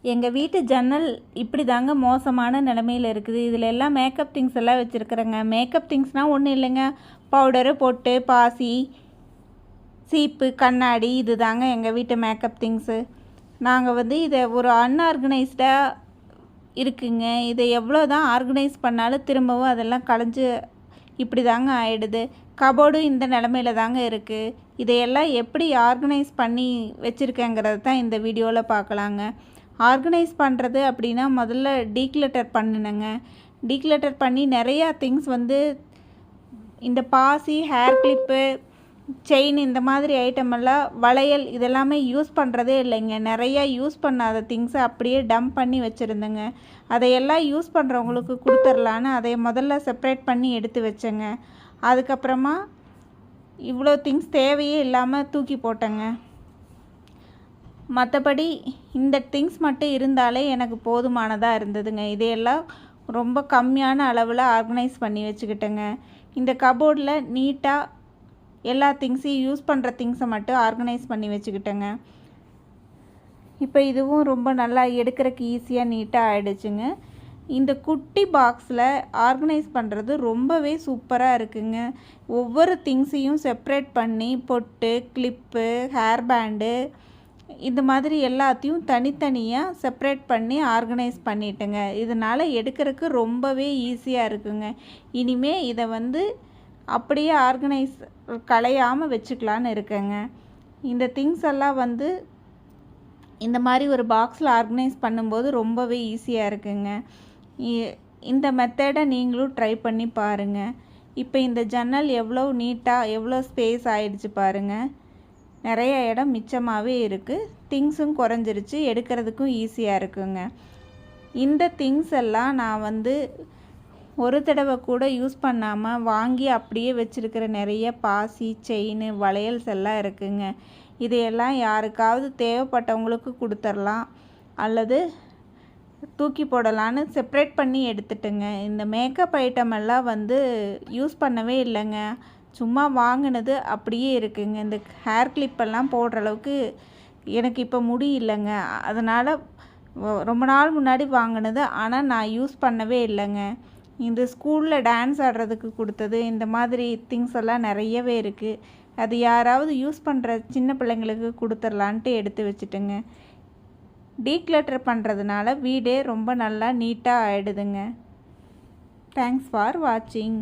எங்கள் வீட்டு ஜன்னல் இப்படி தாங்க மோசமான நிலமையில் இருக்குது. இதில் எல்லாம் மேக்கப் திங்ஸ் எல்லாம் வச்சுருக்குறேங்க. மேக்கப் திங்ஸ்னால் ஒன்றும் இல்லைங்க, பவுடரு, பொட்டு, பாசி, சீப்பு, கண்ணாடி, இது தாங்க எங்கள் வீட்டு மேக்கப் திங்ஸு. நாங்கள் இதை ஒரு அன்ஆர்கனைஸ்டாக இருக்குங்க. இதை எவ்வளோ தான் ஆர்கனைஸ் பண்ணாலும் திரும்பவும் அதெல்லாம் களைஞ்சு இப்படி தாங்க ஆகிடுது. கபோர்டும் இந்த நிலமையில தாங்க இருக்குது. இதையெல்லாம் எப்படி ஆர்கனைஸ் பண்ணி வச்சுருக்கேங்கிறது தான் இந்த வீடியோவில் பார்க்கலாங்க. ஆர்கனைஸ் பண்ணுறது அப்படின்னா முதல்ல டீக்ளட்டர் பண்ணினேங்க. டீக்ளட்டர் பண்ணி நிறையா திங்ஸ் இந்த பாசி, ஹேர் கிளிப்பு, செயின், இந்த மாதிரி ஐட்டமெல்லாம், வளையல், இதெல்லாமே யூஸ் பண்ணுறதே இல்லைங்க. நிறையா யூஸ் பண்ணாத திங்ஸை அப்படியே டம்ப் பண்ணி வச்சுருந்தேங்க. அதையெல்லாம் யூஸ் பண்ணுறவங்களுக்கு கொடுத்துர்லான்னு அதை முதல்ல செப்ரேட் பண்ணி எடுத்து வச்சேங்க. அதுக்கப்புறமா இவ்வளோ திங்ஸ் தேவையே இல்லாமல் தூக்கி போட்டேங்க. மற்றபடி இந்த திங்ஸ் மட்டும் இருந்தாலே எனக்கு போதுமானதாக இருந்ததுங்க. இதையெல்லாம் ரொம்ப கம்மியான அளவில் ஆர்கனைஸ் பண்ணி வச்சுக்கிட்டேங்க. இந்த கபோர்டில் நீட்டாக எல்லா திங்ஸையும் யூஸ் பண்ணுற திங்ஸை மட்டும் ஆர்கனைஸ் பண்ணி வச்சுக்கிட்டேங்க. இப்போ இதுவும் ரொம்ப நல்லா எடுக்கிறதுக்கு ஈஸியாக நீட்டாக ஆகிடுச்சுங்க. இந்த குட்டி பாக்ஸில் ஆர்கனைஸ் பண்ணுறது ரொம்பவே சூப்பராக இருக்குங்க. ஒவ்வொரு திங்ஸையும் செப்ரேட் பண்ணி பொட்டு, கிளிப்பு, ஹேர் பேண்டு, இந்த மாதிரி எல்லாத்தையும் தனித்தனியாக செப்ரேட் பண்ணி ஆர்கனைஸ் பண்ணிட்டேங்க. இதனால் எடுக்கிறதுக்கு ரொம்பவே ஈஸியாக இருக்குங்க. இனிமேல் இதை அப்படியே ஆர்கனைஸ் களையாமல் வச்சுக்கலான்னு இருக்கேங்க. இந்த திங்ஸ் எல்லாம் இந்த மாதிரி ஒரு பாக்ஸில் ஆர்கனைஸ் பண்ணும்போது ரொம்பவே ஈஸியாக இருக்குங்க. இந்த மெத்தடை நீங்களும் ட்ரை பண்ணி பாருங்கள். இப்போ இந்த ஜன்னல் எவ்வளோ நீட்டாக எவ்வளோ ஸ்பேஸ் ஆயிடுச்சு பாருங்கள். நிறைய இடம் மிச்சமாகவே இருக்குது. திங்ஸும் குறைஞ்சிருச்சு, எடுக்கிறதுக்கும் ஈஸியாக இருக்குங்க. இந்த திங்ஸ் எல்லாம் நான் ஒரு தடவை கூட யூஸ் பண்ணாமல் வாங்கி அப்படியே வச்சுருக்கிற நிறைய பாசி, செயின், வளையல்ஸ் எல்லாம் இருக்குங்க. இதையெல்லாம் யாருக்காவது தேவைப்பட்டவங்களுக்கு கொடுத்துர்லாம் அல்லது தூக்கி போடலான்னு செப்ரேட் பண்ணி எடுத்துட்டுங்க. இந்த மேக்கப் ஐட்டம் எல்லாம் யூஸ் பண்ணவே இல்லைங்க. சும்மா வாங்கினது அப்படியே இருக்குங்க. இந்த ஹேர் கிளிப்பெல்லாம் போடுற அளவுக்கு எனக்கு இப்போ முடியலைங்க. அதனால் ரொம்ப நாள் முன்னாடி வாங்கினது, ஆனால் நான் யூஸ் பண்ணவே இல்லைங்க. இந்த ஸ்கூலில் டான்ஸ் ஆடுறதுக்கு கொடுத்தது, இந்த மாதிரி திங்ஸ் எல்லாம் நிறையவே இருக்குது. அது யாராவது யூஸ் பண்ணுற சின்ன பிள்ளைங்களுக்கு கொடுத்துர்லான்ட்டு எடுத்து வச்சுட்டுங்க. டீக்ளட்டர் பண்ணுறதுனால வீடே ரொம்ப நல்லா நீட்டாக ஆகிடுதுங்க. தேங்க்ஸ் ஃபார் வாட்சிங்.